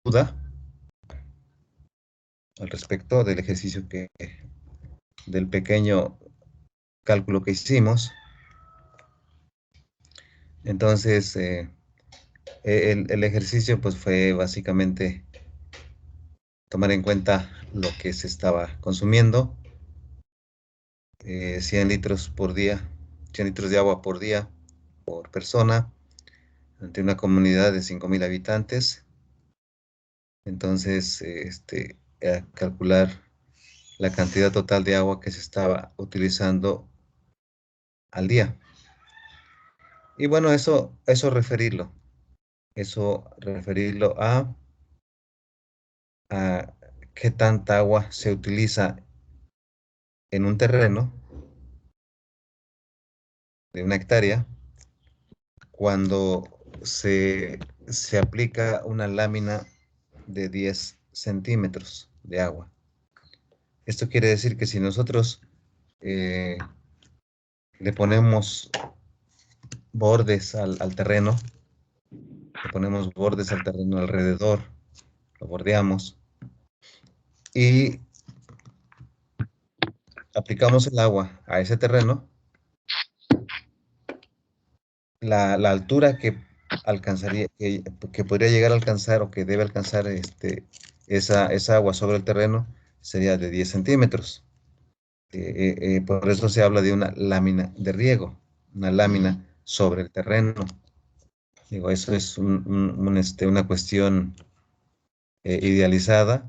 duda al respecto del ejercicio del pequeño cálculo que hicimos. Entonces, el ejercicio pues fue básicamente tomar en cuenta lo que se estaba consumiendo, 100 litros por día, 100 litros de agua por día, por persona, ante una comunidad de 5,000 habitantes. Entonces, calcular la cantidad total de agua que se estaba utilizando al día. Y bueno, eso referirlo a qué tanta agua se utiliza en un terreno de 1 hectárea cuando se aplica una lámina de 10 centímetros de agua. Esto quiere decir que si nosotros eh, le ponemos bordes al terreno, le ponemos bordes al terreno alrededor, lo bordeamos y aplicamos el agua a ese terreno, la altura que alcanzaría, que podría llegar a alcanzar o que debe alcanzar esa agua sobre el terreno sería de 10 centímetros. Por eso se habla de una lámina de riego, una lámina sobre el terreno. Digo, eso es una cuestión idealizada,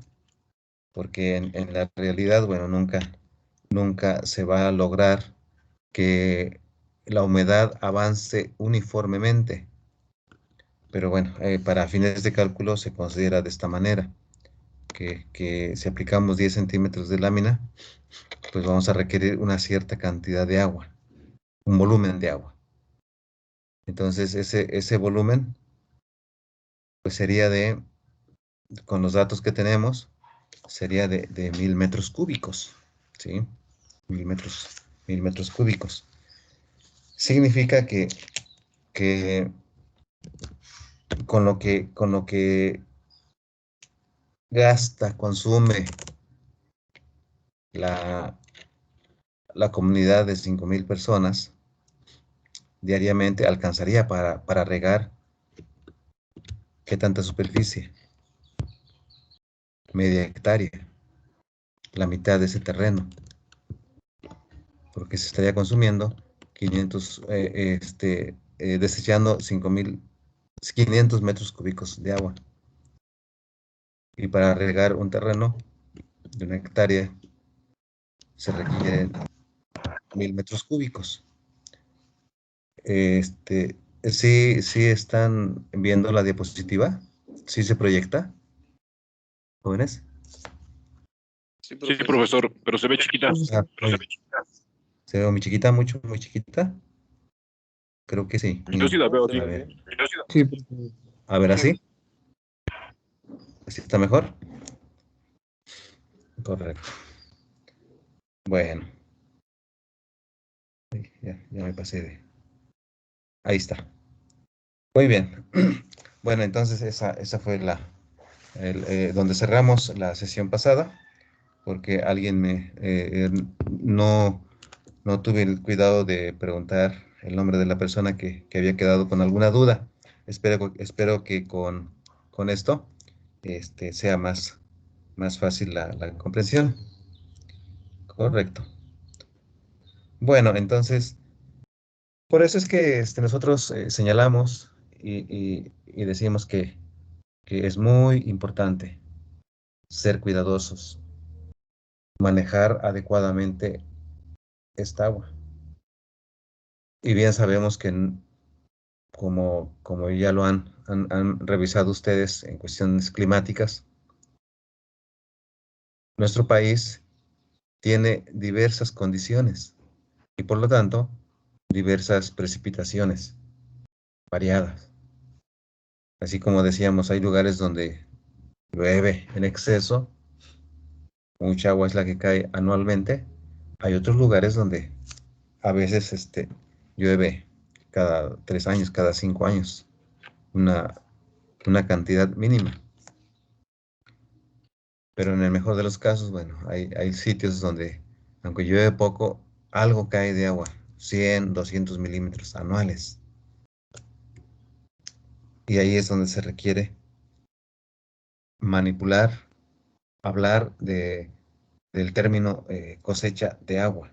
porque en la realidad, bueno, nunca se va a lograr que la humedad avance uniformemente. Pero bueno, para fines de cálculo se considera de esta manera, que si aplicamos 10 centímetros de lámina, pues vamos a requerir una cierta cantidad de agua, un volumen de agua. Entonces, ese volumen, pues sería con los datos que tenemos, sería de 1.000 metros cúbicos, ¿sí? 1.000 metros cúbicos. Significa que con lo que consume la, la comunidad de 5,000 personas, diariamente alcanzaría para regar qué tanta superficie, media hectárea, la mitad de ese terreno, porque se estaría consumiendo 500, desechando 5.500 metros cúbicos de agua. Y para regar un terreno de 1 hectárea se requieren 1.000 metros cúbicos. Sí están viendo la diapositiva, sí se proyecta, jóvenes. Sí, profesor, pero se ve chiquita. ¿Se ve muy chiquita, muy chiquita? Creo que sí. Yo sí la veo así. A ver, Sí, a ver, ¿así? ¿Así está mejor? Correcto. Bueno. Ya me pasé de... Ahí está. Muy bien. Bueno, entonces esa fue donde cerramos la sesión pasada, porque alguien no tuve el cuidado de preguntar el nombre de la persona que había quedado con alguna duda. Espero que con esto sea más fácil la comprensión. Correcto. Bueno, entonces, por eso es que nosotros señalamos y decimos que es muy importante ser cuidadosos, manejar adecuadamente esta agua. Y bien sabemos que como ya lo han revisado ustedes en cuestiones climáticas, nuestro país tiene diversas condiciones y por lo tanto diversas precipitaciones variadas. Así como decíamos, hay lugares donde llueve en exceso, mucha agua es la que cae anualmente. Hay otros lugares donde a veces llueve cada 3 años, cada 5 años, una cantidad mínima. pero en el mejor de los casos, bueno, hay sitios donde, aunque llueve poco, algo cae de agua, 100, 200 milímetros anuales. Y ahí es donde se requiere manipular, hablar del término cosecha de agua,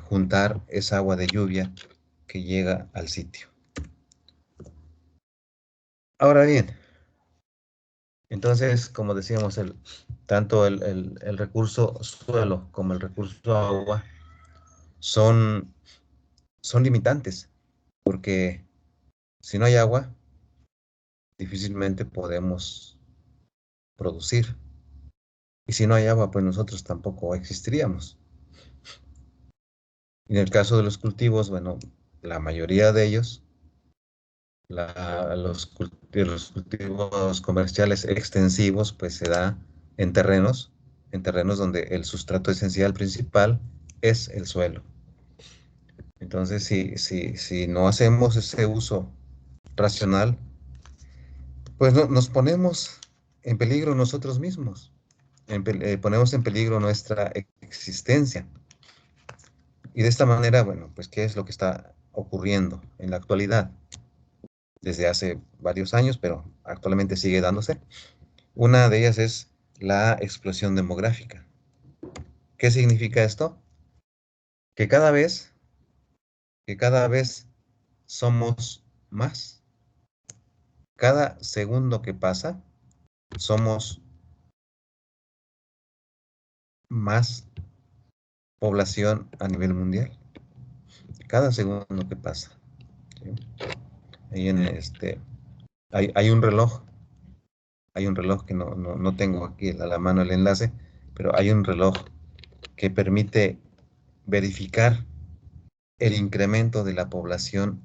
juntar esa agua de lluvia que llega al sitio. Ahora bien, entonces, como decíamos, tanto el recurso suelo como el recurso agua son, son limitantes, porque si no hay agua, difícilmente podemos producir. Y si no hay agua, pues nosotros tampoco existiríamos. En el caso de los cultivos, bueno, la mayoría de ellos, los cultivos comerciales extensivos, pues se da en terrenos donde el sustrato esencial principal es el suelo. Entonces, si no hacemos ese uso racional, pues nos ponemos en peligro nosotros mismos, ponemos en peligro nuestra existencia. Y de esta manera, bueno, pues ¿qué es lo que está ocurriendo en la actualidad? Desde hace varios años, pero actualmente sigue dándose. Una de ellas es la explosión demográfica. ¿Qué significa esto? Que que cada vez somos más. Cada segundo que pasa, somos más población a nivel mundial. Cada segundo que pasa. ¿Sí? Ahí hay hay un reloj que no tengo aquí a la mano el enlace, pero hay un reloj que permite verificar el incremento de la población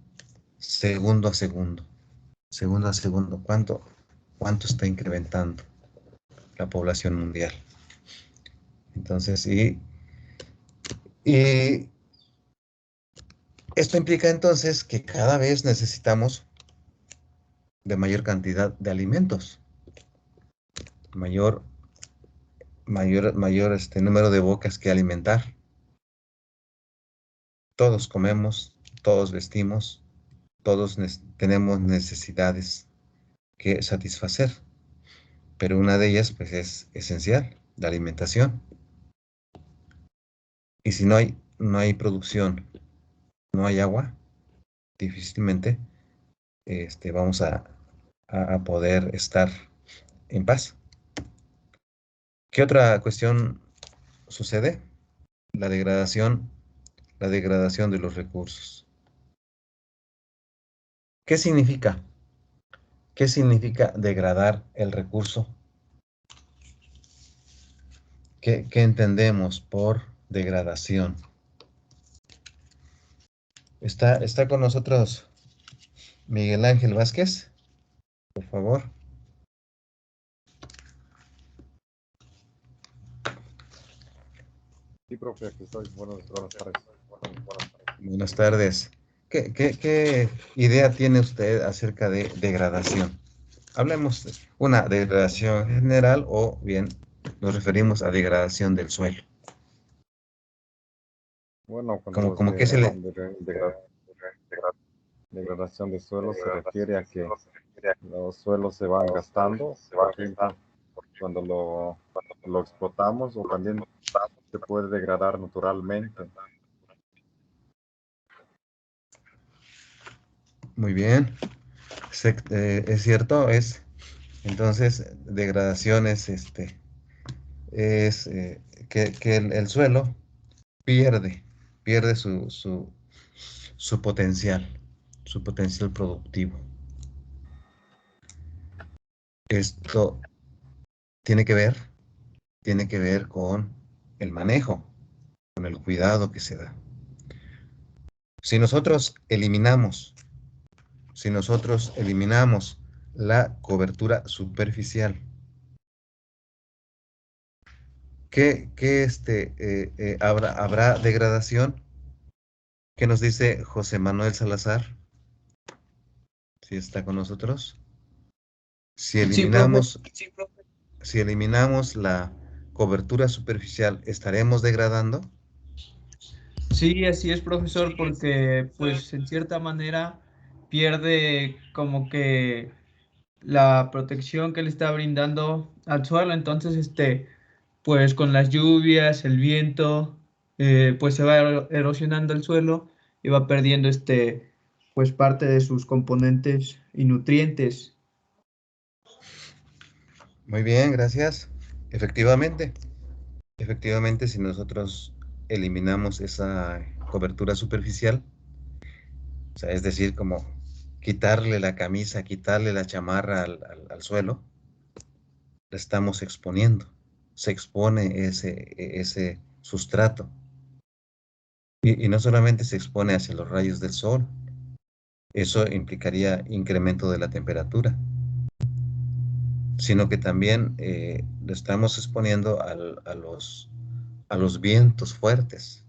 segundo a segundo. Segundo a segundo, cuánto está incrementando la población mundial. Entonces, y esto implica entonces que cada vez necesitamos de mayor cantidad de alimentos, mayor, mayor número de bocas que alimentar. Todos comemos, todos vestimos, todos tenemos necesidades que satisfacer, pero una de ellas pues es esencial, la alimentación. Y si no hay producción, no hay agua, difícilmente vamos a poder estar en paz. ¿Qué otra cuestión sucede? La degradación, la degradación de los recursos. ¿Qué significa? ¿Qué significa degradar el recurso? ¿Qué entendemos por degradación? Está con nosotros Miguel Ángel Vázquez, por favor. Sí, profe, aquí estoy. Buenas tardes. Buenas tardes. ¿Qué idea tiene usted acerca de degradación? Hablemos de una degradación general o bien nos referimos a degradación del suelo. Bueno, Como que se le... degradación de suelo se refiere a que los suelos se van gastando, por ejemplo, cuando lo explotamos o también se puede degradar naturalmente. Muy bien. Es cierto, entonces degradación es que el suelo pierde su su potencial productivo. Esto tiene que ver, tiene que ver con el manejo, con el cuidado que se da. Si nosotros eliminamos, si nosotros eliminamos la cobertura superficial, habrá degradación? ¿Qué nos dice José Manuel Salazar? Si está con nosotros. Si Sí, profe. eliminamos, si eliminamos la cobertura superficial, ¿estaremos degradando? Sí, así es, profesor, porque pues en cierta manera pierde como que la protección que le está brindando al suelo. Entonces, pues con las lluvias, el viento, pues se va erosionando el suelo y va perdiendo pues parte de sus componentes y nutrientes. Muy bien, gracias. Efectivamente, efectivamente, si nosotros eliminamos esa cobertura superficial, o sea, es decir, como quitarle la camisa, quitarle la chamarra al suelo, la estamos exponiendo. Se expone ese sustrato. Y no solamente se expone hacia los rayos del sol, eso implicaría incremento de la temperatura, sino que también lo estamos exponiendo a los vientos fuertes.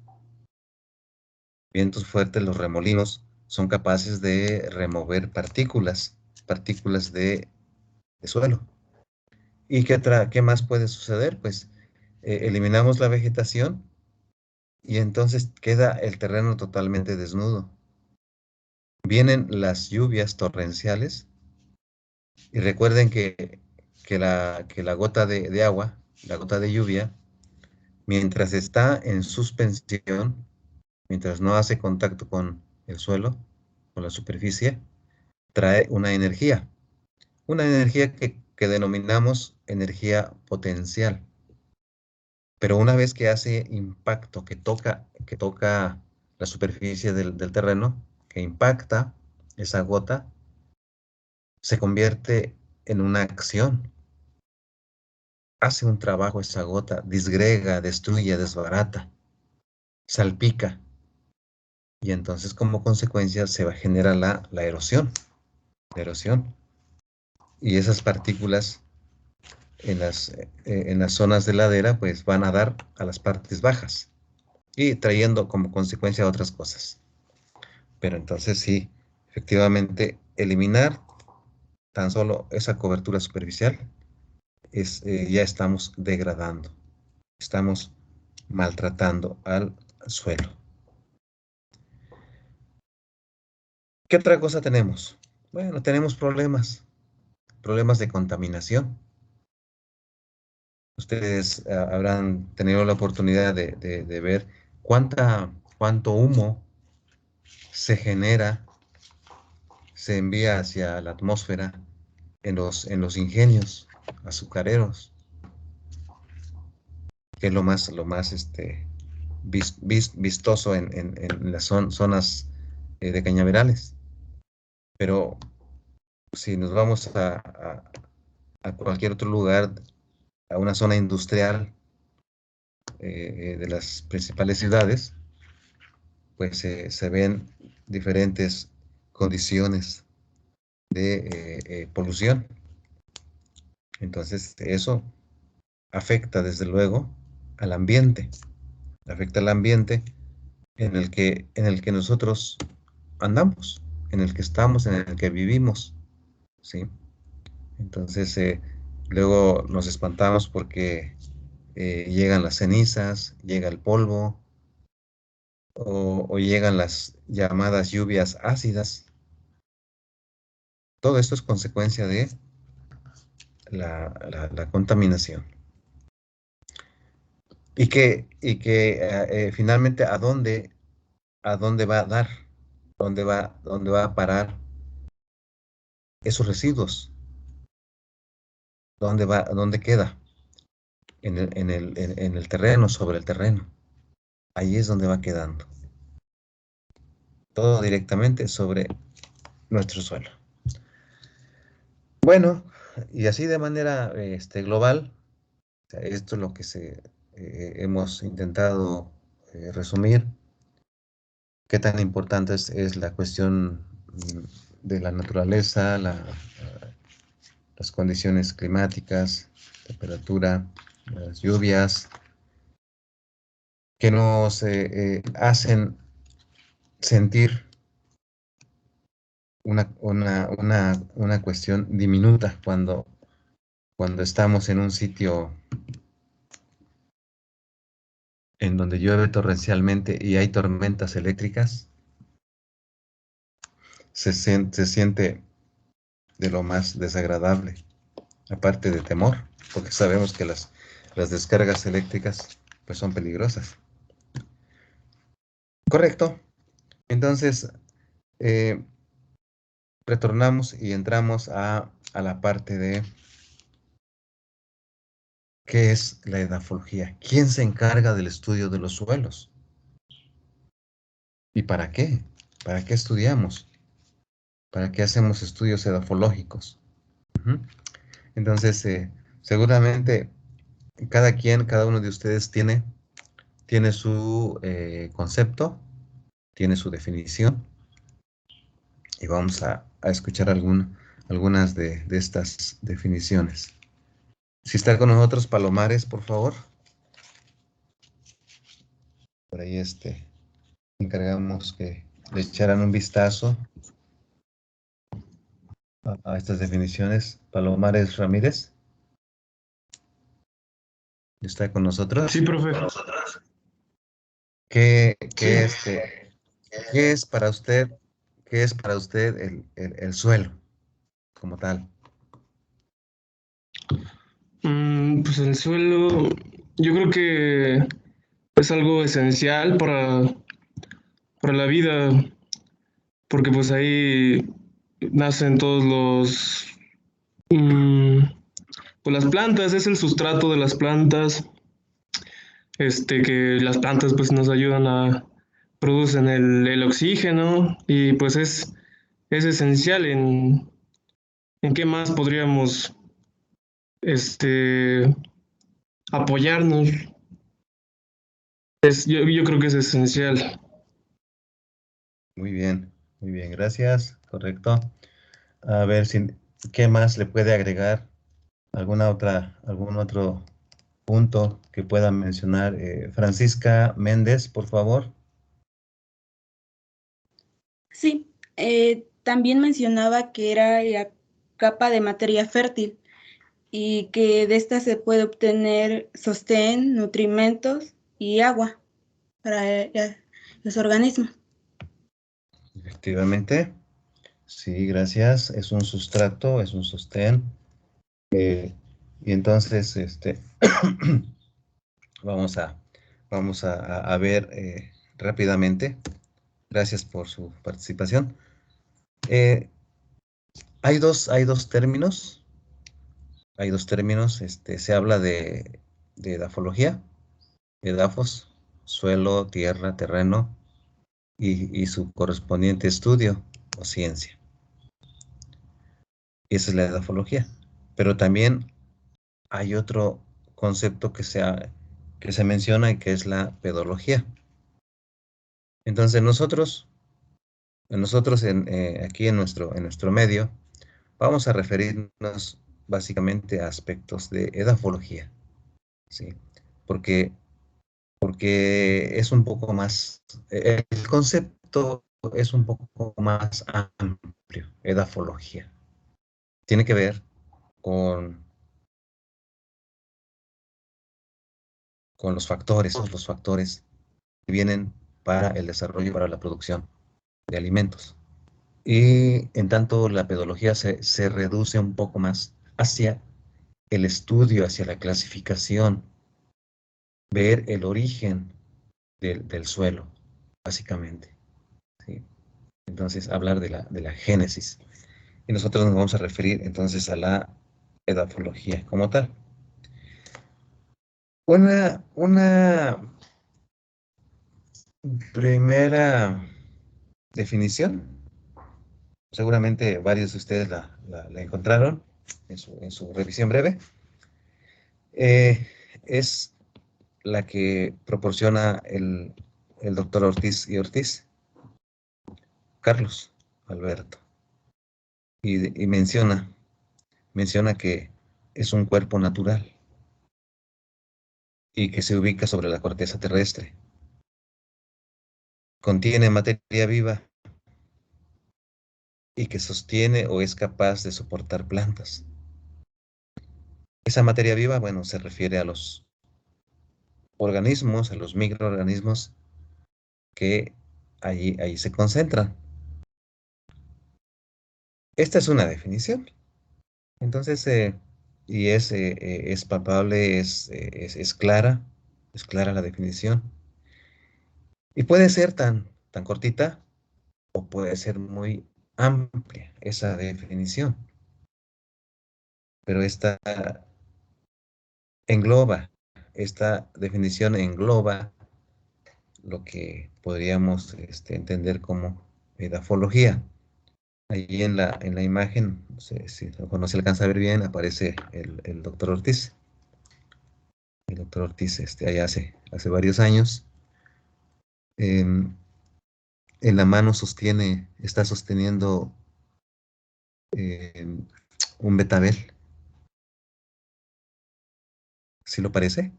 Vientos fuertes, los remolinos, son capaces de remover partículas de suelo. ¿Y qué más puede suceder? Pues eliminamos la vegetación y entonces queda el terreno totalmente desnudo. Vienen las lluvias torrenciales y recuerden que la gota de agua, la gota de lluvia, mientras está en suspensión, mientras no hace contacto con el suelo, con la superficie, trae una energía que denominamos energía potencial. Pero una vez que hace impacto, que toca la superficie del terreno, que impacta esa gota, se convierte en una acción. Hace un trabajo esa gota, disgrega, destruye, desbarata, salpica. Y entonces como consecuencia se va a generar la erosión, la erosión. Y esas partículas en las zonas de ladera pues van a dar a las partes bajas y trayendo como consecuencia otras cosas. Pero entonces sí, efectivamente, eliminar tan solo esa cobertura superficial ya estamos degradando, estamos maltratando al suelo. ¿Qué otra cosa tenemos? Bueno, tenemos problemas de contaminación. Ustedes habrán tenido la oportunidad de ver cuánto humo se genera, se envía hacia la atmósfera en los ingenios azucareros, que es lo más vistoso en las zonas de cañaverales. Pero si nos vamos a cualquier otro lugar, a una zona industrial de las principales ciudades, pues se ven diferentes condiciones de polución. Entonces, eso afecta desde luego al ambiente, afecta al ambiente en el que nosotros andamos, en el que estamos, en el que vivimos, ¿sí? Entonces, luego nos espantamos porque llegan las cenizas, llega el polvo, o llegan las llamadas lluvias ácidas. Todo esto es consecuencia de la contaminación. Y que finalmente, a dónde va a dar? Dónde va a parar esos residuos? ¿Dónde queda? En el terreno, sobre el terreno. Ahí es donde va quedando. Todo directamente sobre nuestro suelo. Bueno, y así de manera global, o sea, esto es lo que hemos intentado resumir. Qué tan importante es la cuestión de la naturaleza, las condiciones climáticas, temperatura, las lluvias, que nos hacen sentir una cuestión diminuta cuando estamos en un sitio en donde llueve torrencialmente y hay tormentas eléctricas, se siente de lo más desagradable, aparte de temor, porque sabemos que las descargas eléctricas pues son peligrosas. Correcto. Entonces, retornamos y entramos a la parte de ¿qué es la edafología? ¿Quién se encarga del estudio de los suelos? ¿Y para qué? ¿Para qué estudiamos? ¿Para qué hacemos estudios edafológicos? Entonces, seguramente cada uno de ustedes tiene su concepto, tiene su definición, y vamos a escuchar algunas de estas definiciones. Si está con nosotros Palomares, por favor. Por ahí encargamos que le echaran un vistazo a estas definiciones. Palomares Ramírez. ¿Está con nosotros? Sí, profe. ¿Qué Sí. es para usted, el suelo como tal? Pues el suelo, yo creo que es algo esencial para la vida, porque pues ahí nacen todos pues las plantas, es el sustrato de las plantas, que las plantas pues nos ayudan producen el oxígeno y pues es esencial en qué más podríamos, apoyarnos. Yo creo que es esencial. Muy bien, gracias, correcto. A ver, ¿qué más le puede agregar? ¿Algún otro punto que pueda mencionar? Francisca Méndez, por favor. Sí, también mencionaba que era la capa de materia fértil y que de esta se puede obtener sostén, nutrimentos y agua para los organismos. Efectivamente. Sí, gracias. Es un sustrato, es un sostén. Y entonces, vamos a ver rápidamente. Gracias por su participación. Hay dos términos. Se habla de edafología, edafos, suelo, tierra, terreno, y su correspondiente estudio o ciencia. Esa es la edafología. Pero también hay otro concepto que se menciona y que es la pedología. Entonces nosotros aquí en nuestro medio, vamos a referirnos básicamente a aspectos de edafología, ¿sí? Porque es un poco más, el concepto es un poco más amplio, edafología. Tiene que ver con los factores que vienen para el desarrollo, para la producción de alimentos. Y en tanto la pedología se reduce un poco más hacia el estudio, hacia la clasificación, ver el origen del suelo, básicamente, ¿sí? Entonces, hablar de la génesis. Y nosotros nos vamos a referir entonces a la edafología como tal. Una primera definición, seguramente varios de ustedes la encontraron en su revisión breve, es la que proporciona el doctor Ortiz y Ortiz, Carlos Alberto, y menciona que es un cuerpo natural y que se ubica sobre la corteza terrestre. Contiene materia viva y que sostiene o es capaz de soportar plantas. Esa materia viva, bueno, se refiere a los organismos, a los microorganismos que allí se concentran. Esta es una definición. Entonces, y es palpable, es clara la definición. Y puede ser tan cortita o puede ser muy amplia esa definición. Pero esta definición engloba lo que podríamos entender como edafología. Allí en la imagen, no sé no se alcanza a ver bien, aparece el doctor Ortiz. El doctor Ortiz, allá hace varios años. En la mano está sosteniendo un betabel. ¿Sí lo parece?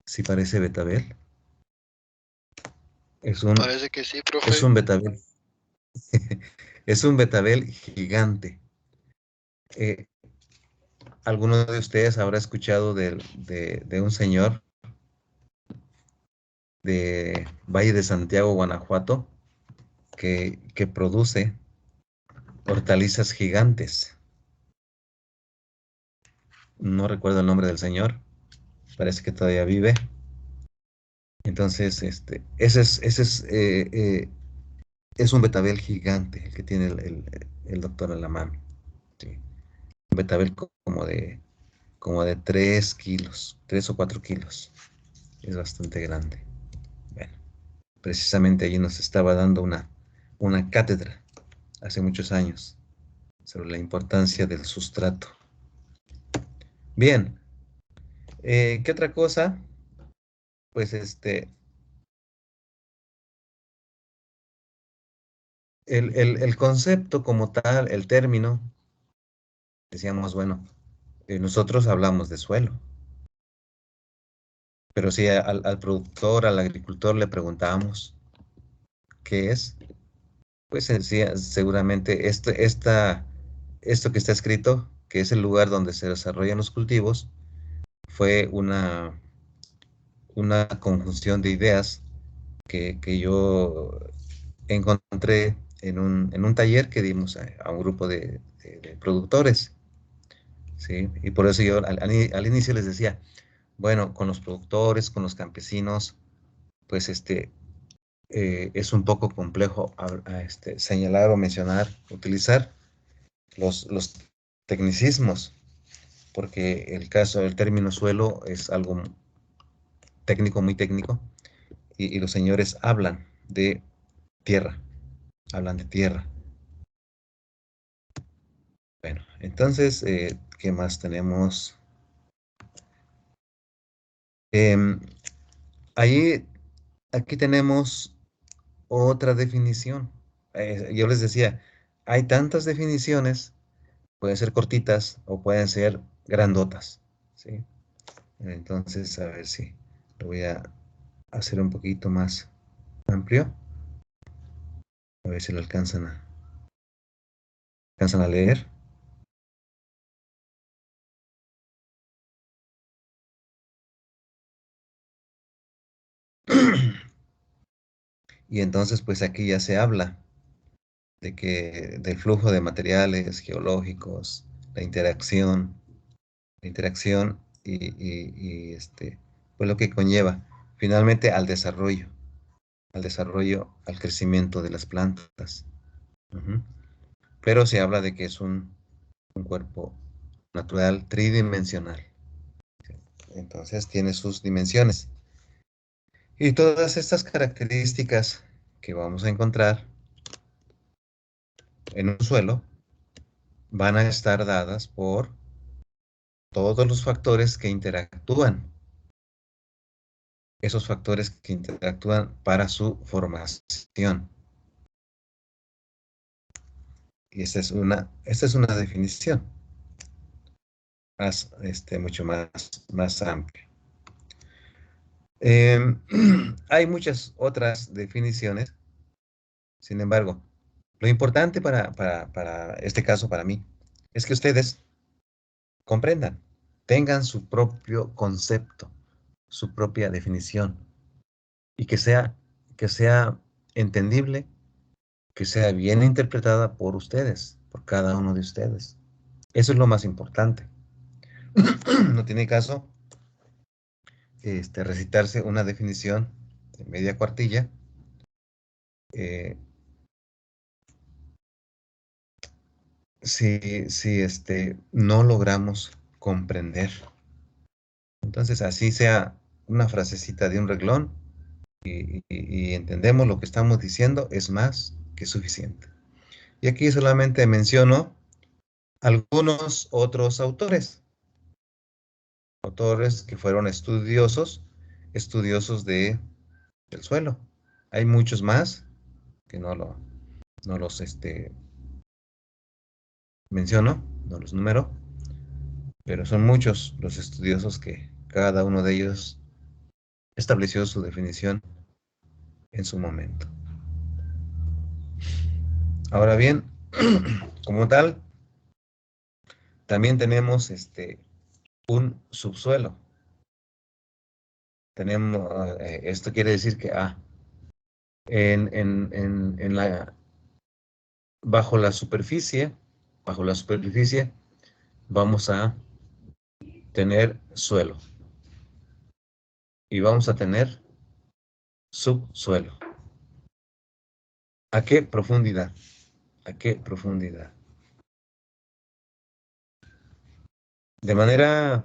Sí parece betabel. Parece que sí, profe. Es un betabel. Es un betabel gigante. ¿Alguno de ustedes habrá escuchado de un señor de Valle de Santiago, Guanajuato, que produce hortalizas gigantes? No recuerdo el nombre del señor, parece que todavía vive. Entonces, es un betabel gigante el que tiene el doctor en la mano. ¿Sí? Un betabel como de 3 kilos, 3 o 4 kilos. Es bastante grande. Bueno, precisamente allí nos estaba dando una cátedra hace muchos años sobre la importancia del sustrato. Bien, ¿qué otra cosa? Pues el concepto como tal, el término, decíamos, bueno, nosotros hablamos de suelo, pero si al productor, al agricultor le preguntamos qué es, pues decía, seguramente esto que está escrito, que es el lugar donde se desarrollan los cultivos, fue una conjunción de ideas que yo encontré en un taller que dimos a un grupo de productores, ¿sí? Y por eso yo al inicio les decía, bueno, con los productores, con los campesinos, pues es un poco complejo señalar o mencionar, utilizar los tecnicismos, porque el término suelo es algo técnico, muy técnico, y los señores tierra, hablan de tierra. Bueno, entonces, ¿qué más tenemos? Aquí tenemos otra definición. Yo les decía, hay tantas definiciones, pueden ser cortitas o pueden ser grandotas, ¿sí? Entonces, a ver si lo voy a hacer un poquito más amplio, a ver si lo alcanzan a leer. Y entonces, pues aquí ya se habla del flujo de materiales geológicos, la interacción pues lo que conlleva finalmente al crecimiento de las plantas. Ujú. Pero se habla de que es un cuerpo natural tridimensional. Entonces tiene sus dimensiones. Y todas estas características que vamos a encontrar en un suelo van a estar dadas por todos los factores que interactúan. Esos factores que interactúan para su formación. Y esta es una definición mucho más amplia. Hay muchas otras definiciones, Sin embargo, lo importante para este caso, para mí, es que ustedes comprendan, tengan su propio concepto, su propia definición, y que sea entendible, que sea bien interpretada por ustedes, por cada uno de ustedes. Eso es lo más importante. No tiene caso recitarse una definición de media cuartilla eh, si no logramos comprender. Entonces, así sea una frasecita de un renglón y entendemos lo que estamos diciendo, es más que suficiente. Y aquí solamente menciono algunos otros autores que fueron estudiosos del suelo. Hay muchos más que no los menciono, no los numero, pero son muchos los estudiosos que cada uno de ellos estableció su definición en su momento. Ahora bien, como tal, también tenemos un subsuelo. Tenemos, esto quiere decir que bajo la superficie, vamos a tener suelo y vamos a tener subsuelo. ¿A qué profundidad? ¿A qué profundidad? De manera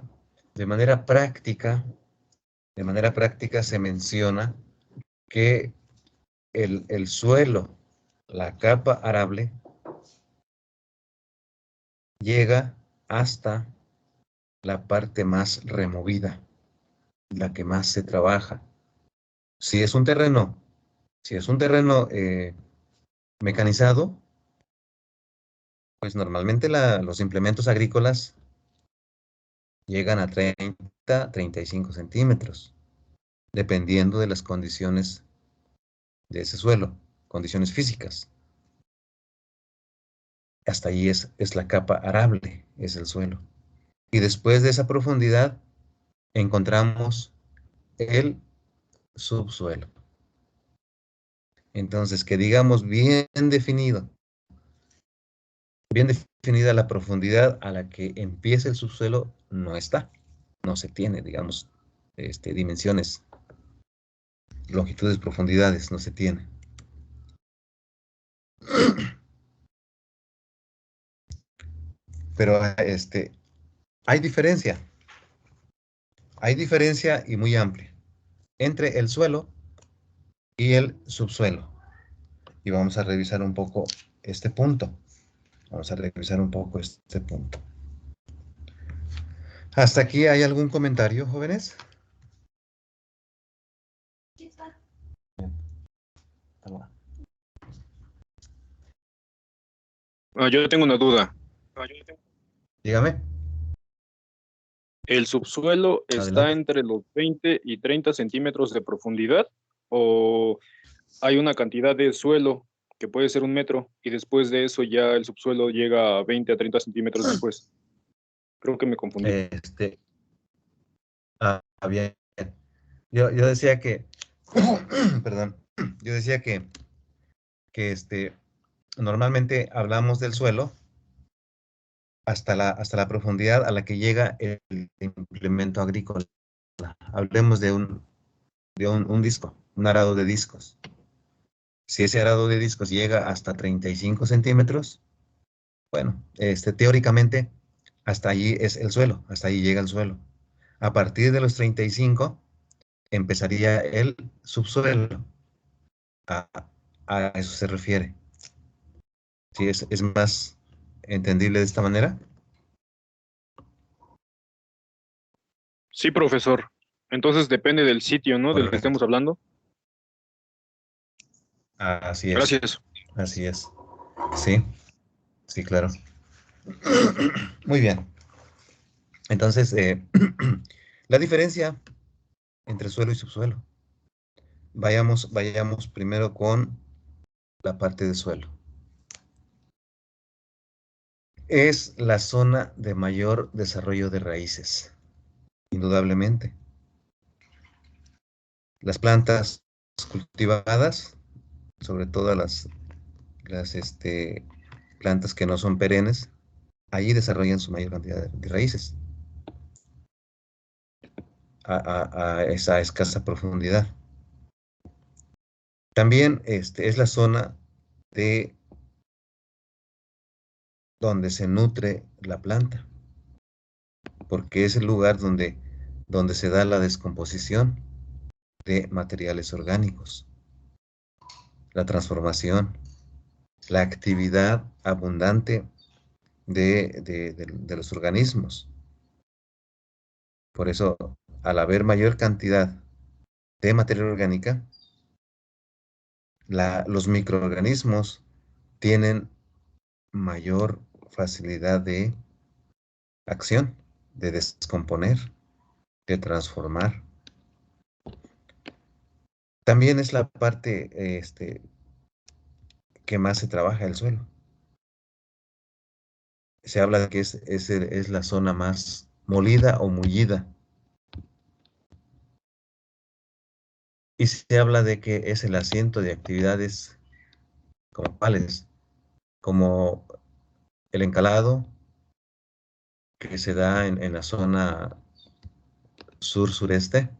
práctica se menciona que el suelo, la capa arable, llega hasta la parte más removida, la que más se trabaja. Si es un terreno mecanizado, pues normalmente los implementos agrícolas llegan a 30, 35 centímetros, dependiendo de las condiciones de ese suelo, condiciones físicas. Hasta ahí es la capa arable, es el suelo. Y después de esa profundidad encontramos el subsuelo. Entonces, que digamos bien definida la profundidad a la que empieza el subsuelo, no está. No se tiene, digamos, dimensiones, longitudes, profundidades, no se tiene. Pero hay diferencia y muy amplia entre el suelo y el subsuelo. Y vamos a revisar un poco este punto. ¿Hasta aquí hay algún comentario, jóvenes? Yo tengo una duda. Dígame. ¿El subsuelo está Adelante. entre los 20 y 30 centímetros de profundidad? ¿O hay una cantidad de suelo que puede ser 1 metro y después de eso ya el subsuelo llega a 20 a 30 centímetros después? Creo que me confundí. Bien. Yo decía que, perdón, yo decía que normalmente hablamos del suelo hasta la profundidad a la que llega el implemento agrícola. Hablemos de un disco, un arado de discos. Si ese arado de discos llega hasta 35 centímetros, bueno, teóricamente hasta allí es el suelo, hasta allí llega el suelo. A partir de los 35 empezaría el subsuelo. A eso se refiere. ¿Sí es más entendible de esta manera? Sí, profesor. Entonces depende del sitio, ¿no? Del que Correcto. estemos hablando. Así es. Gracias. Así es. Sí, claro. Muy bien. Entonces, la diferencia entre suelo y subsuelo. Vayamos primero con la parte de suelo. Es la zona de mayor desarrollo de raíces, indudablemente. Las plantas cultivadas, sobre todo las plantas que no son perennes, allí desarrollan su mayor cantidad de raíces a esa escasa profundidad. También es la zona de donde se nutre la planta, porque es el lugar donde se da la descomposición de materiales orgánicos, la transformación, la actividad abundante de los organismos. Por eso, al haber mayor cantidad de materia orgánica, los microorganismos tienen mayor facilidad de acción, de descomponer, de transformar. También es la parte que más se trabaja el suelo. Se habla de que es la zona más molida o mullida. Y se habla de que es el asiento de actividades como cuáles, como el encalado, que se da en la zona sur-sureste,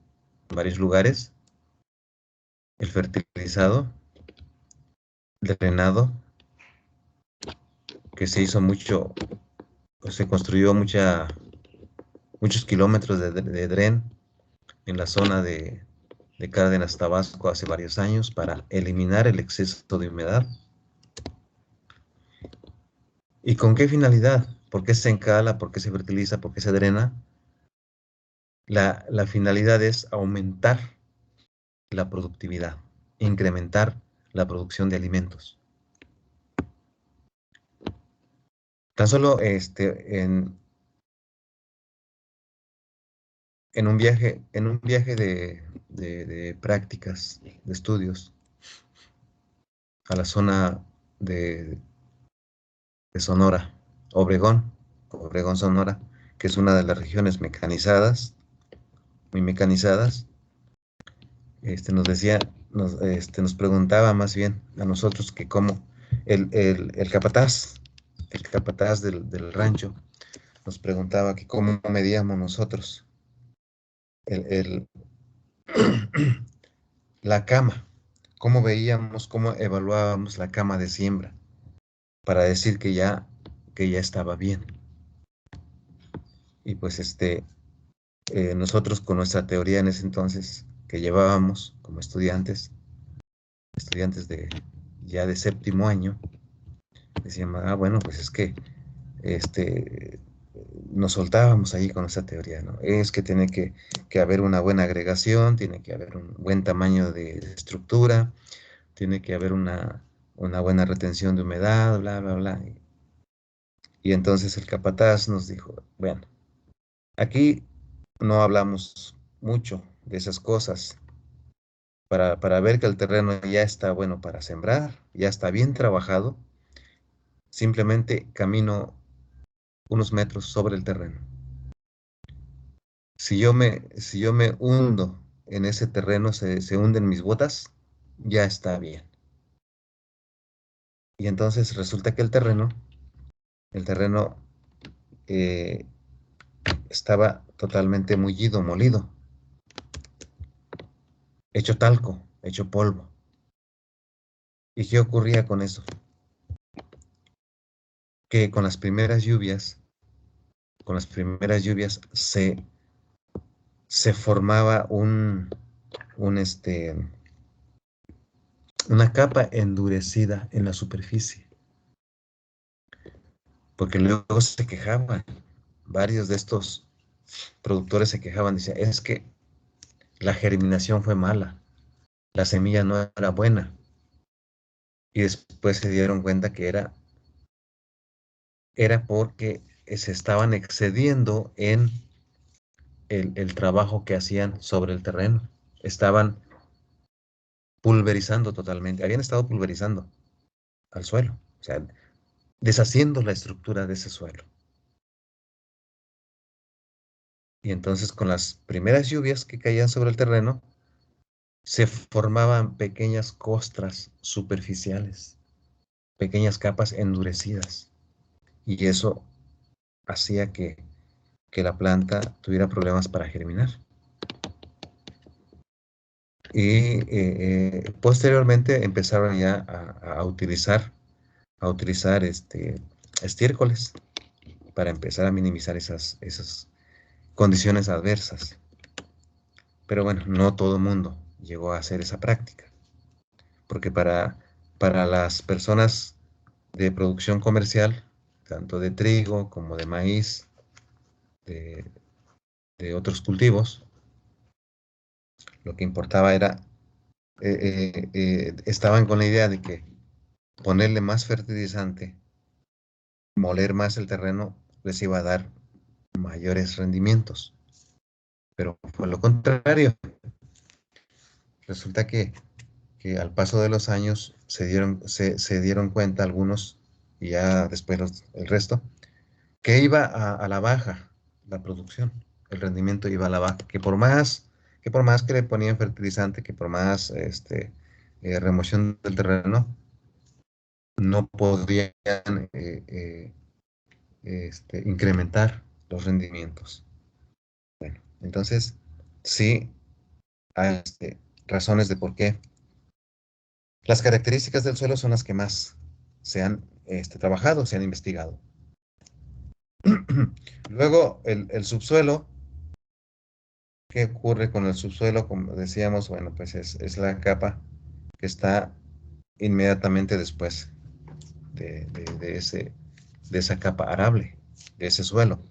en varios lugares, el fertilizado, el drenado, que se hizo mucho, pues se construyó muchos kilómetros de dren en la zona de Cárdenas, Tabasco, hace varios años para eliminar el exceso de humedad. ¿Y con qué finalidad? ¿Por qué se encala? ¿Por qué se fertiliza? ¿Por qué se drena? La finalidad es aumentar la productividad, incrementar la producción de alimentos. Tan solo en un viaje de prácticas, de estudios, a la zona de Sonora, Obregón, Sonora, que es una de las regiones mecanizadas, muy mecanizadas, nos decía, nos preguntaba más bien a nosotros que cómo el capataz del rancho, nos preguntaba que cómo medíamos nosotros la cama, cómo veíamos, cómo evaluábamos la cama de siembra para decir que ya estaba bien. Y pues nosotros con nuestra teoría en ese entonces que llevábamos como estudiantes ya de séptimo año, decíamos, bueno, pues es que nos soltábamos ahí con esa teoría, ¿no? Es que tiene que haber una buena agregación, tiene que haber un buen tamaño de estructura, tiene que haber una buena retención de humedad, bla, bla, bla. Y entonces el capataz nos dijo, bueno, aquí no hablamos mucho de esas cosas. Para ver que el terreno ya está bueno para sembrar, ya está bien trabajado, simplemente camino unos metros sobre el terreno. Si yo me hundo en ese terreno, se hunden mis botas, ya está bien. Y entonces resulta que el terreno estaba totalmente mullido, molido, hecho talco, hecho polvo. ¿Y qué ocurría con eso? Que con las primeras lluvias se formaba una capa endurecida en la superficie. Porque luego se quejaban, varios de estos productores se quejaban, decían, es que la germinación fue mala, la semilla no era buena. Y después se dieron cuenta que era porque se estaban excediendo en el trabajo que hacían sobre el terreno. Estaban pulverizando totalmente, habían estado pulverizando al suelo, o sea, deshaciendo la estructura de ese suelo. Y entonces con las primeras lluvias que caían sobre el terreno, se formaban pequeñas costras superficiales, pequeñas capas endurecidas. Y eso hacía que la planta tuviera problemas para germinar. Y posteriormente empezaron ya a utilizar estiércoles para empezar a minimizar esas condiciones adversas. Pero bueno, no todo el mundo llegó a hacer esa práctica, porque para las personas de producción comercial, tanto de trigo como de maíz, de, de otros cultivos, lo que importaba era, estaban con la idea de que ponerle más fertilizante, moler más el terreno, les iba a dar mayores rendimientos. Pero fue lo contrario. Resulta que al paso de los años se dieron cuenta algunos, y ya después el resto, que iba a la baja la producción, el rendimiento iba a la baja, que por más que le ponían fertilizante, que por más remoción del terreno, no podían incrementar los rendimientos. Bueno, entonces sí hay razones de por qué. Las características del suelo son las que más se han trabajado, se han investigado. Luego, el subsuelo. ¿Qué ocurre con el subsuelo? Como decíamos, bueno, pues es la capa que está inmediatamente después de esa capa arable, de ese suelo.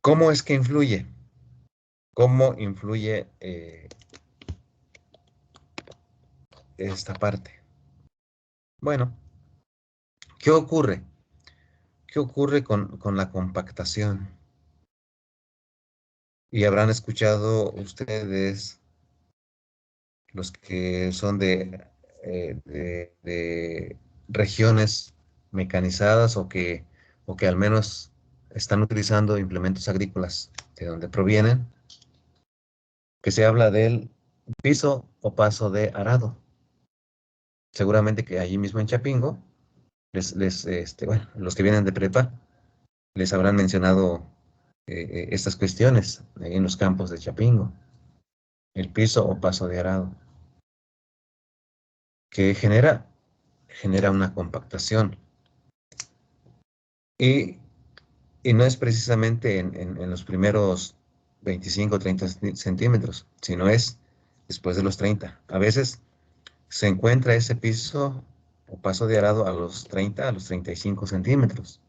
¿Cómo es que influye? ¿Cómo influye esta parte? Bueno, ¿qué ocurre? ¿Qué ocurre con la compactación? Y habrán escuchado ustedes, los que son de regiones mecanizadas o que al menos están utilizando implementos agrícolas de donde provienen, que se habla del piso o paso de arado. Seguramente que allí mismo en Chapingo, bueno, los que vienen de prepa, les habrán mencionado estas cuestiones en los campos de Chapingo. El piso o paso de arado, que genera una compactación. Y no es precisamente en los primeros 25 o 30 centímetros, sino es después de los 30. A veces se encuentra ese piso o paso de arado a los 30, a los 35 centímetros.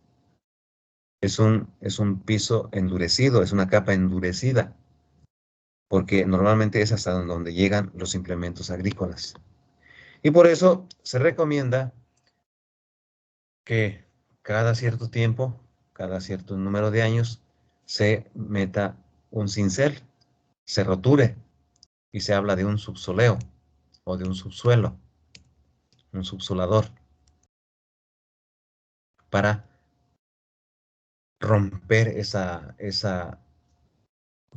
Es un piso endurecido, es una capa endurecida, porque normalmente es hasta donde llegan los implementos agrícolas. Y por eso se recomienda que cada cierto tiempo, cada cierto número de años, se meta un cincel, se roture y se habla de un subsoleo o de un subsuelo, un subsolador, para romper esa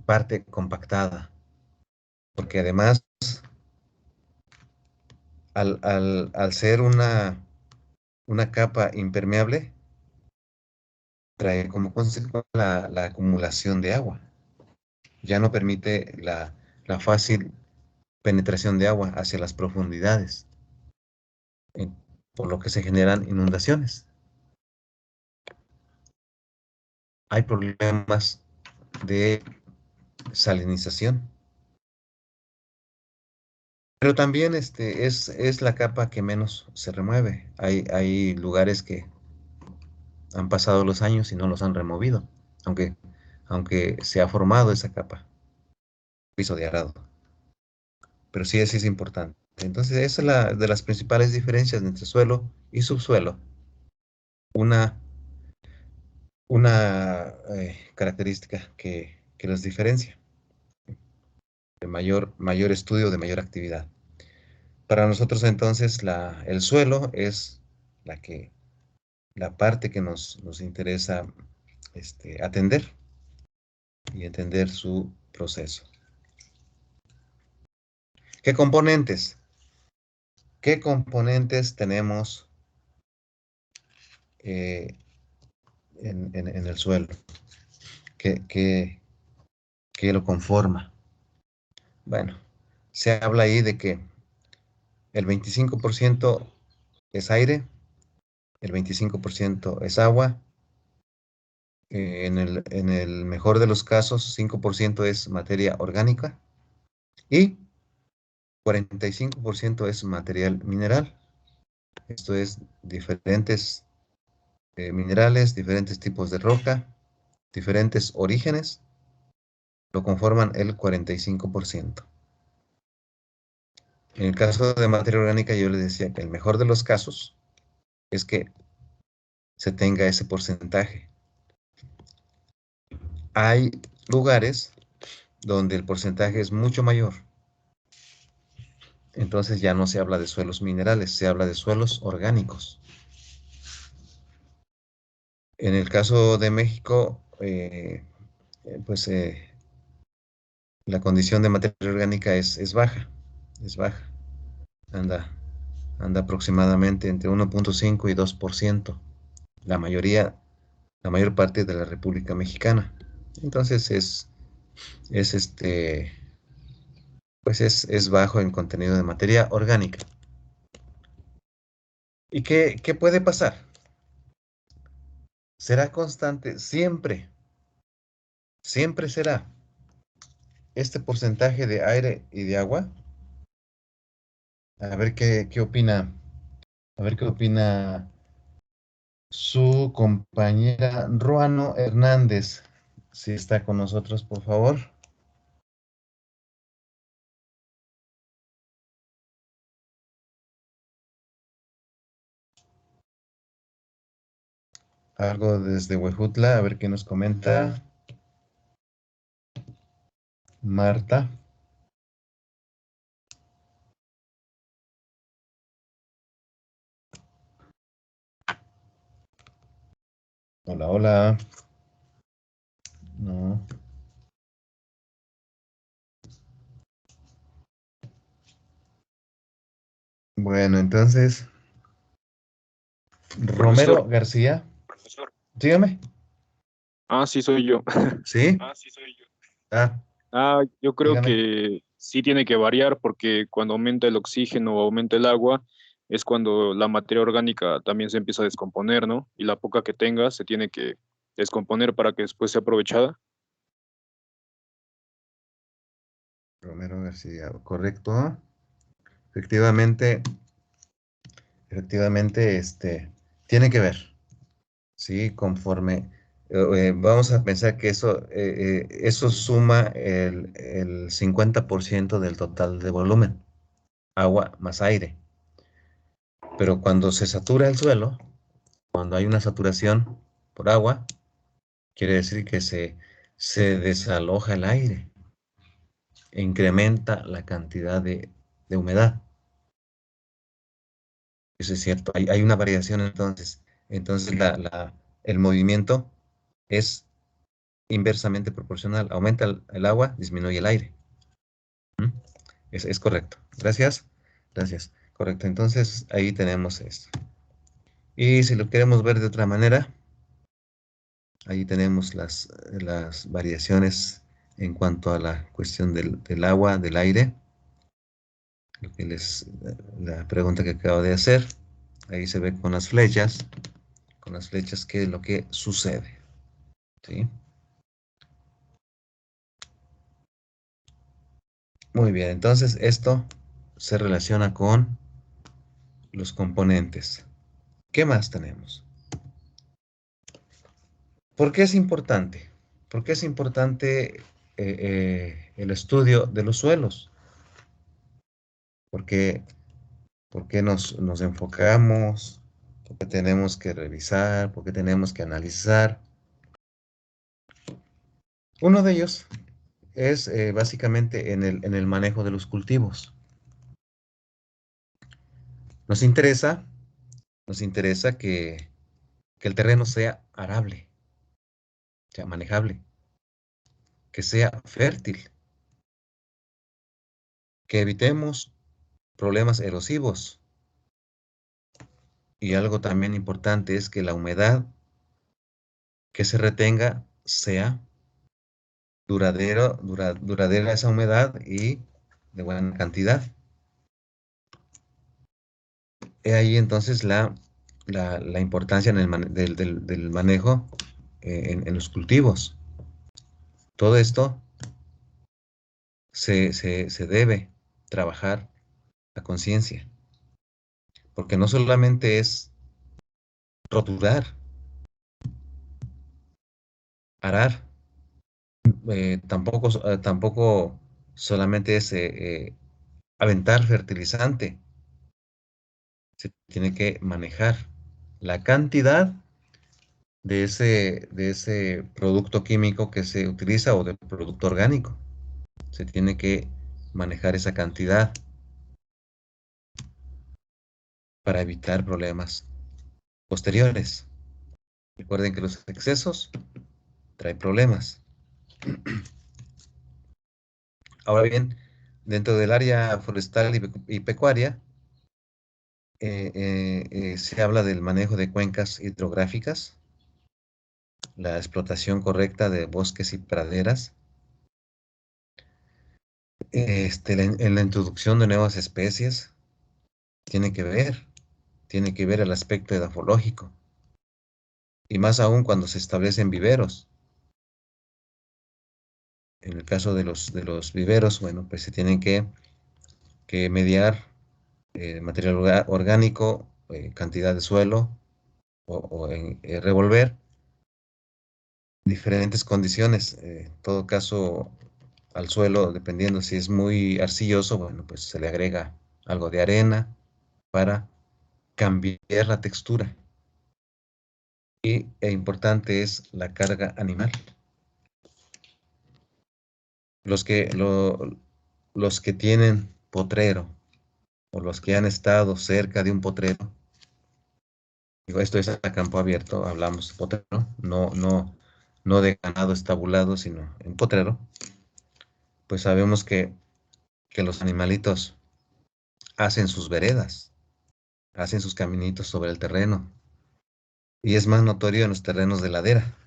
parte compactada. Porque además, al ser una capa impermeable, trae como consecuencia la acumulación de agua. Ya no permite la fácil penetración de agua hacia las profundidades, eh, por lo que se generan inundaciones. Hay problemas de salinización. Pero también es la capa que menos se remueve. Hay lugares que han pasado los años y no los han removido, aunque se ha formado esa capa, piso de arado. Pero sí, es importante. Entonces, esa es de las principales diferencias entre suelo y subsuelo. Una característica que los diferencia, de mayor estudio, de mayor actividad. Para nosotros entonces el suelo es la parte que nos interesa atender y entender su proceso. ¿Qué componentes? ¿Qué componentes tenemos en el suelo? ¿Qué lo conforma? Bueno, se habla ahí de que el 25% es aire, el 25% es agua, en el mejor de los casos, 5% es materia orgánica y 45% es material mineral. Esto es diferentes minerales, diferentes tipos de roca, diferentes orígenes, lo conforman el 45%. En el caso de materia orgánica, yo les decía que el mejor de los casos es que se tenga ese porcentaje. Hay lugares donde el porcentaje es mucho mayor. Entonces ya no se habla de suelos minerales, se habla de suelos orgánicos. En el caso de México, pues la condición de materia orgánica es baja, es baja. Anda aproximadamente entre 1.5 y 2%. La mayor parte de la República Mexicana. Entonces es bajo en contenido de materia orgánica. ¿Y qué puede pasar? ¿Será constante? Siempre será este porcentaje de aire y de agua. A ver qué opina, a ver qué opina su compañera Ruano Hernández. Si está con nosotros, por favor. Algo desde Huejutla, a ver qué nos comenta Marta. Hola, hola. No. Bueno, entonces, Romero Profesor, García, dígame. sí soy yo. ¿Sí? Ah, Yo creo dígame. que sí tiene que variar porque cuando aumenta el oxígeno o aumenta el agua es cuando la materia orgánica también se empieza a descomponer, ¿no? Y la poca que tenga se tiene que descomponer para que después sea aprovechada. Romero García, correcto. Efectivamente, tiene que ver, ¿sí? Conforme, vamos a pensar que eso suma el 50% del total de volumen, agua más aire. Pero cuando se satura el suelo, cuando hay una saturación por agua, quiere decir que se desaloja el aire e incrementa la cantidad de humedad. Eso es cierto. Hay una variación entonces. Entonces el movimiento es inversamente proporcional. Aumenta el agua, disminuye el aire. ¿Mm? Es correcto. Gracias. Gracias. Correcto. Entonces ahí tenemos esto. Y si lo queremos ver de otra manera, ahí tenemos las variaciones en cuanto a la cuestión del agua, del aire. Lo que la pregunta que acabo de hacer. Ahí se ve con las flechas. Con las flechas qué es lo que sucede. ¿Sí? Muy bien, entonces esto se relaciona con los componentes. ¿Qué más tenemos? ¿Por qué es importante? ¿Por qué es importante el estudio de los suelos? ¿Por qué, por qué nos enfocamos? ¿Por qué tenemos que revisar? ¿Por qué tenemos que analizar? Uno de ellos es básicamente en el manejo de los cultivos. Nos interesa, que el terreno sea arable, sea manejable, que sea fértil, que evitemos problemas erosivos. Y algo también importante es que la humedad que se retenga sea duradera esa humedad y de buena cantidad. He ahí entonces la importancia del manejo en los cultivos. Todo esto se debe trabajar a conciencia, porque no solamente es roturar, arar, tampoco solamente es aventar fertilizante. Se tiene que manejar la cantidad de ese producto químico que se utiliza o del producto orgánico. Se tiene que manejar esa cantidad para evitar problemas posteriores. Recuerden que los excesos traen problemas. Ahora bien, dentro del área forestal y pecuaria, se habla del manejo de cuencas hidrográficas, la explotación correcta de bosques y praderas, en la introducción de nuevas especies, tiene que ver el aspecto edafológico, y más aún cuando se establecen viveros. En el caso de los viveros, bueno, pues se tienen que mediar material orgánico, cantidad de suelo, revolver diferentes condiciones. En todo caso, al suelo, dependiendo si es muy arcilloso, bueno, pues se le agrega algo de arena para cambiar la textura. Importante es la carga animal. Los que tienen potrero o los que han estado cerca de un potrero, digo, esto es a campo abierto, hablamos de potrero, no de ganado estabulado, sino en potrero, pues sabemos que los animalitos hacen sus veredas, hacen sus caminitos sobre el terreno, y es más notorio en los terrenos de ladera,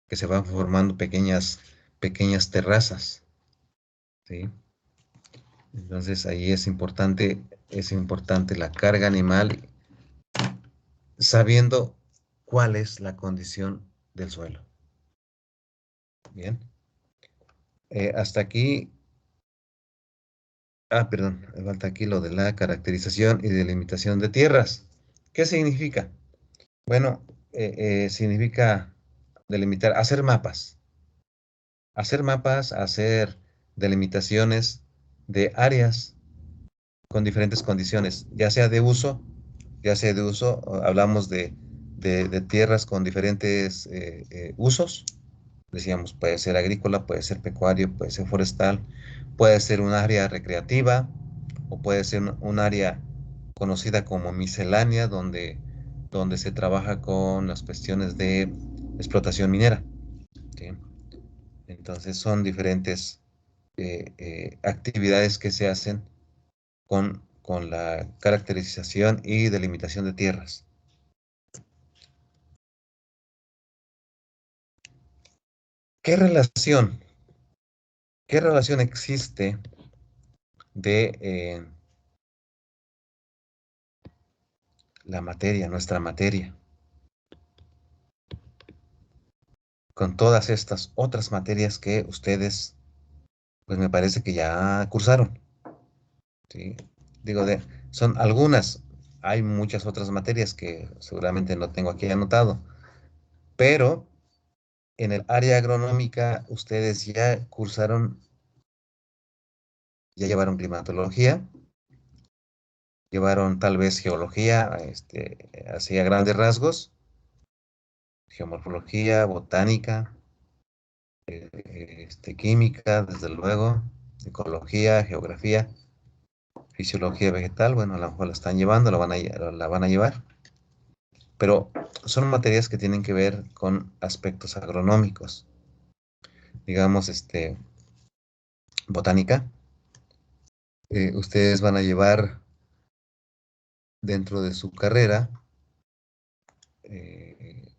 que se van formando pequeñas terrazas, ¿sí? Entonces ahí es importante la carga animal, sabiendo cuál es la condición del suelo. Bien. Hasta aquí, perdón, me falta aquí lo de la caracterización y delimitación de tierras. ¿Qué significa? Bueno, significa delimitar, hacer delimitaciones de áreas con diferentes condiciones, ya sea de uso, hablamos de tierras con diferentes usos. Decíamos, puede ser agrícola, puede ser pecuario, puede ser forestal, puede ser un área recreativa o puede ser un área conocida como miscelánea, donde se trabaja con las cuestiones de explotación minera, ¿sí? Entonces son diferentes actividades que se hacen con la caracterización y delimitación de tierras. ¿Qué relación existe de la materia, nuestra materia, con todas estas otras materias que ustedes, pues me parece que ya cursaron, ¿sí? Digo, son algunas, hay muchas otras materias que seguramente no tengo aquí anotado, pero en el área agronómica ustedes ya cursaron, ya llevaron climatología, llevaron tal vez geología, así a grandes rasgos, geomorfología, botánica, química, desde luego, ecología, geografía, fisiología vegetal, bueno, a lo mejor la están llevando, la van a llevar, pero son materias que tienen que ver con aspectos agronómicos, digamos, botánica. Ustedes van a llevar dentro de su carrera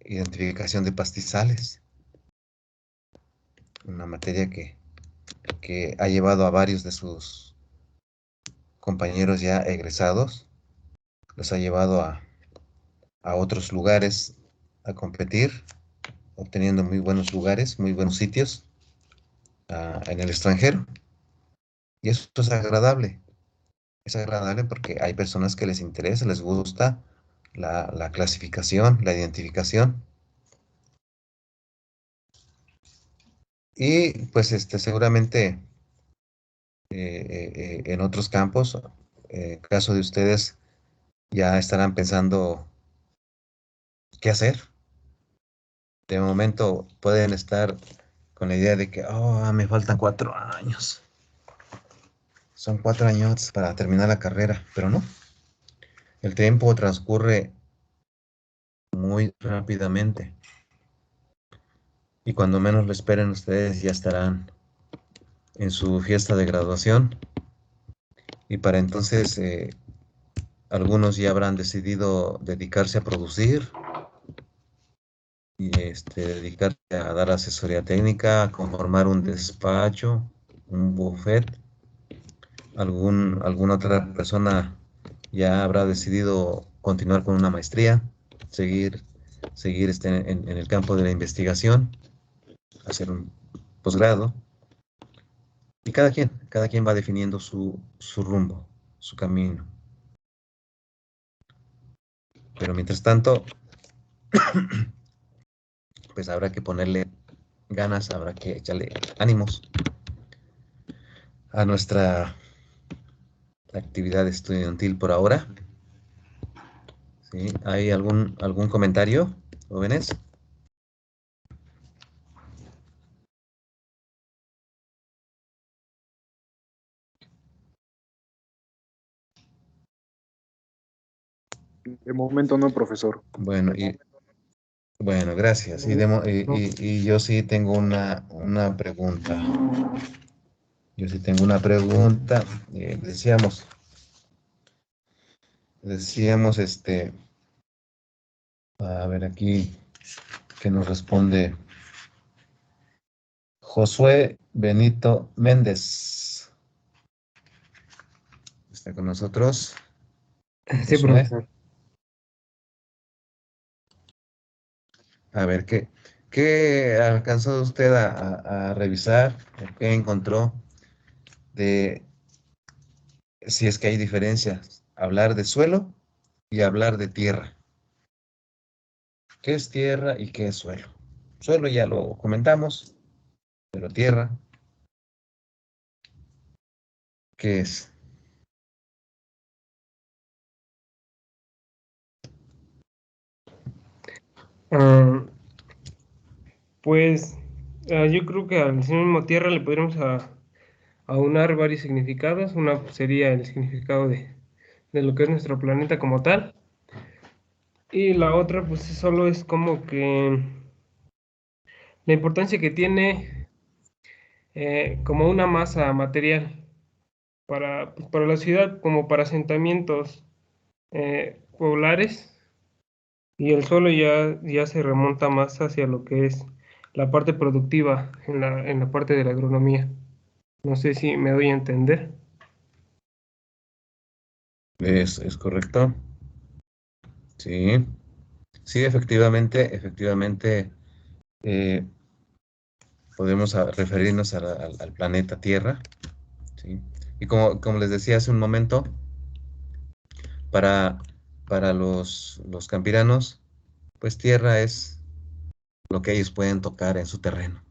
identificación de pastizales, una materia que ha llevado a varios de sus compañeros ya egresados, los ha llevado a otros lugares a competir, obteniendo muy buenos lugares, muy buenos sitios en el extranjero. Y eso es agradable porque hay personas que les interesa, les gusta la clasificación, la identificación. Y pues seguramente en otros campos, caso de ustedes, ya estarán pensando qué hacer. De momento pueden estar con la idea de que, oh, me faltan 4 años. Son 4 años para terminar la carrera, pero no. El tiempo transcurre muy rápidamente. Y cuando menos lo esperen, ustedes ya estarán en su fiesta de graduación. Y para entonces, algunos ya habrán decidido dedicarse a producir y dedicarse a dar asesoría técnica, a conformar un despacho, un buffet. Alguna otra persona ya habrá decidido continuar con una maestría, seguir en el campo de la investigación, hacer un posgrado. Y cada quien va definiendo su rumbo, su camino. Pero mientras tanto, pues habrá que ponerle ganas, habrá que echarle ánimos a nuestra actividad estudiantil por ahora. ¿Sí? ¿Hay algún comentario, jóvenes? De momento no, profesor. Bueno, gracias. Y yo sí tengo una pregunta. Yo sí tengo una pregunta. Decíamos, a ver aquí, que nos responde Josué Benito Méndez. ¿Está con nosotros? Sí, Josué. profesor. A ver, ¿qué alcanzó usted a revisar? ¿Qué encontró de si es que hay diferencias? Hablar de suelo y hablar de tierra. ¿Qué es tierra y qué es suelo? Suelo ya lo comentamos, pero tierra, ¿qué es? Ah, pues yo creo que al sinónimo tierra le podríamos aunar varios significados. Una pues, sería el significado de lo que es nuestro planeta como tal. Y la otra, pues solo es como que la importancia que tiene como una masa material pues, para la ciudad, como para asentamientos poblares, y el suelo ya se remonta más hacia lo que es la parte productiva en la parte de la agronomía. No sé si me doy a entender. ¿Es correcto? Sí, sí, efectivamente, eh, podemos referirnos al planeta Tierra, ¿sí? Y como les decía hace un momento, para, para los campiranos, pues tierra es lo que ellos pueden tocar en su terreno.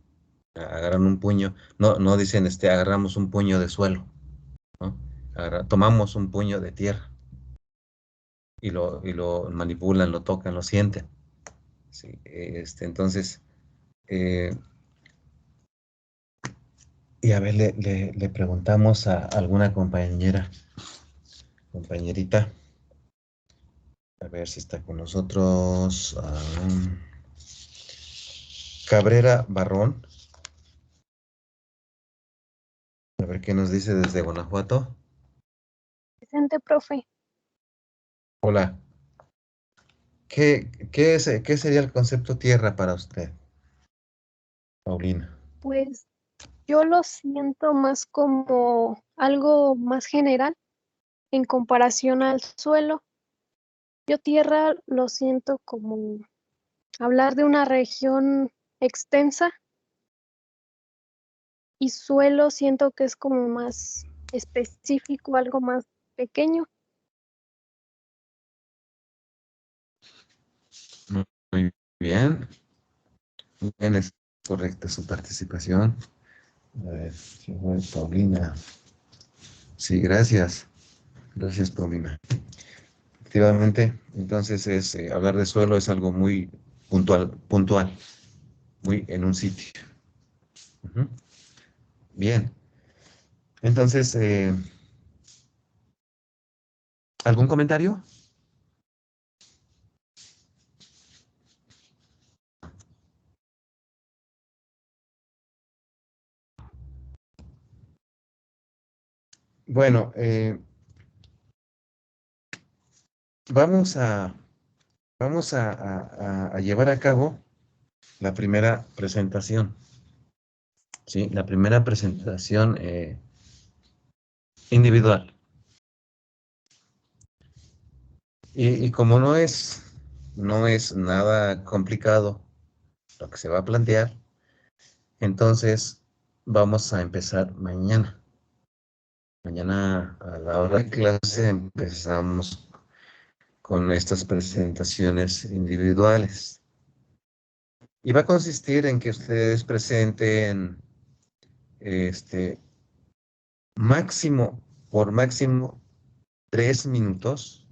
Agarran un puño, no dicen agarramos un puño de suelo, ¿no? Tomamos un puño de tierra y lo manipulan, lo tocan, lo sienten. Sí, entonces, eh, y a ver, le preguntamos a alguna compañera compañerita. A ver si está con nosotros. Cabrera Barrón. A ver qué nos dice desde Guanajuato. Presente, profe. Hola. ¿Qué sería el concepto tierra para usted, Paulina? Pues yo lo siento más como algo más general en comparación al suelo. Yo tierra lo siento como hablar de una región extensa y suelo siento que es como más específico, algo más pequeño. Muy bien. Muy bien, es correcta su participación. A ver, Paulina. Sí, gracias. Gracias, Paulina. Efectivamente, entonces hablar de suelo es algo muy puntual, muy en un sitio. Ujú. Bien. Entonces, ¿algún comentario? Bueno, vamos a, vamos a llevar a cabo la primera presentación. ¿Sí? La primera presentación individual. Y como no es nada complicado lo que se va a plantear, entonces vamos a empezar mañana. Mañana a la hora de clase empezamos con estas presentaciones individuales. Y va a consistir en que ustedes presenten máximo, por máximo, 3 minutos,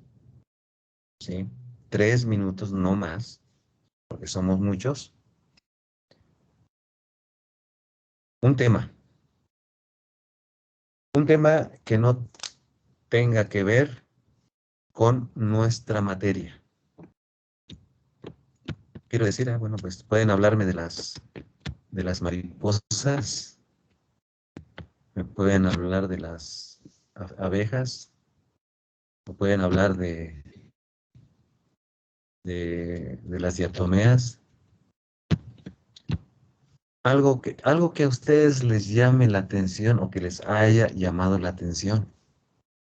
¿sí? 3 minutos, no más, porque somos muchos. Un tema. Un tema que no tenga que ver con nuestra materia. Quiero decir, bueno, pues pueden hablarme de las mariposas, me pueden hablar de las abejas, me pueden hablar de las diatomeas, algo que a ustedes les llame la atención o que les haya llamado la atención,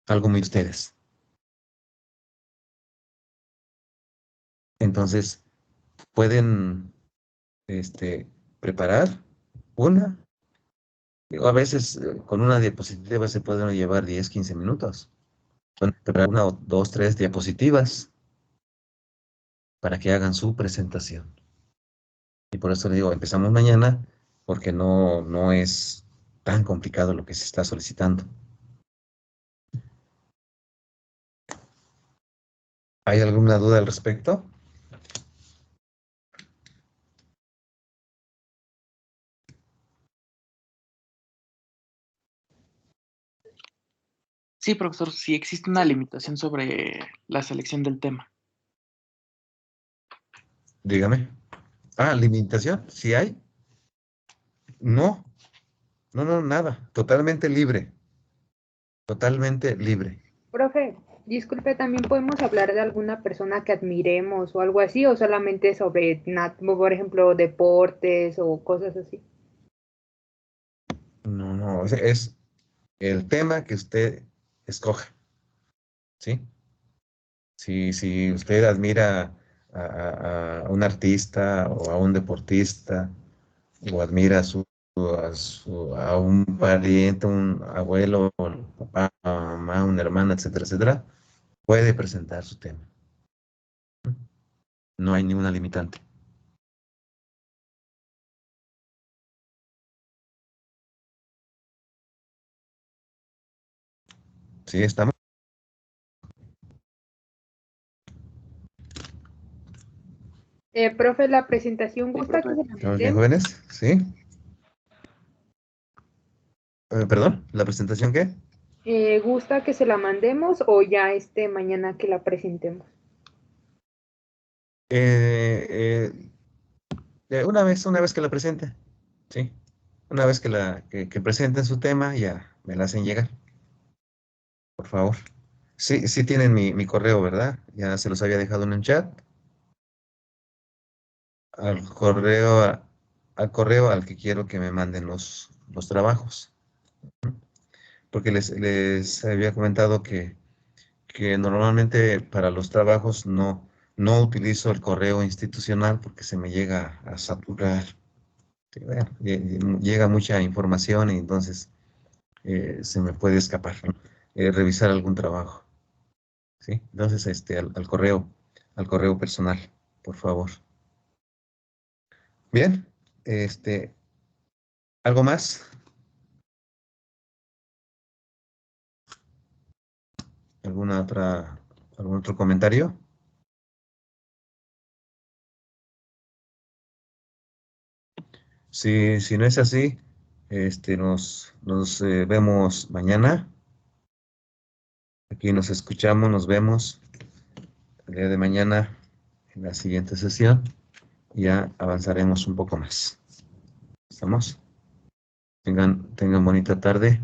algo muy ustedes. Entonces, pueden preparar una. Digo, a veces con una diapositiva se pueden llevar 10, 15 minutos. Pueden preparar una o dos, tres diapositivas para que hagan su presentación. Y por eso le digo, empezamos mañana porque no es tan complicado lo que se está solicitando. ¿Hay alguna duda al respecto? Sí, profesor, sí existe una limitación sobre la selección del tema. Dígame. ¿Limitación? ¿Sí hay? No, nada. Totalmente libre. Totalmente libre. Profe, disculpe, ¿también podemos hablar de alguna persona que admiremos o algo así, o solamente sobre, por ejemplo, deportes o cosas así? No, es el tema que usted escoja, ¿sí? Si usted admira a un artista o a un deportista o admira a un pariente, un abuelo, un papá, una mamá, una hermana, etcétera, etcétera, puede presentar su tema. No hay ninguna limitante. ¿Sí estamos? Profe, la presentación, Sí, ¿gusta que profe. se la ¿Estamos bien, mandemos? jóvenes? ¿Sí? Perdón, ¿la presentación qué? ¿Gusta que se la mandemos o ya mañana que la presentemos? Una vez que la presente, sí. Una vez que presenten su tema, ya me la hacen llegar, por favor. Sí, sí tienen mi correo, ¿verdad? Ya se los había dejado en el chat. Al correo, al correo al que quiero que me manden los trabajos. Porque les había comentado que normalmente para los trabajos no utilizo el correo institucional porque se me llega a saturar. Sí, bueno, llega mucha información y entonces se me puede escapar, ¿no? Revisar algún trabajo, ¿sí? Entonces, al correo personal, por favor. Bien, ¿algo más? ¿Algún otro comentario? Si no es así, nos vemos mañana. Aquí nos escuchamos, nos vemos el día de mañana en la siguiente sesión. Ya avanzaremos un poco más. ¿Estamos? Tengan bonita tarde.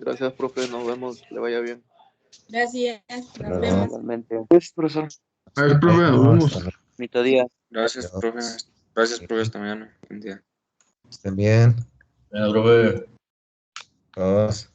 Gracias, profe. Nos vemos. Le vaya bien. Gracias, nos Luego. vemos. Igualmente. Pues, profesor. A ver, profe, nos vemos. Bonito día. Gracias, Adiós. profe. Gracias, profe. Hasta mañana. Buen día. Estén bien. Profe. Todos.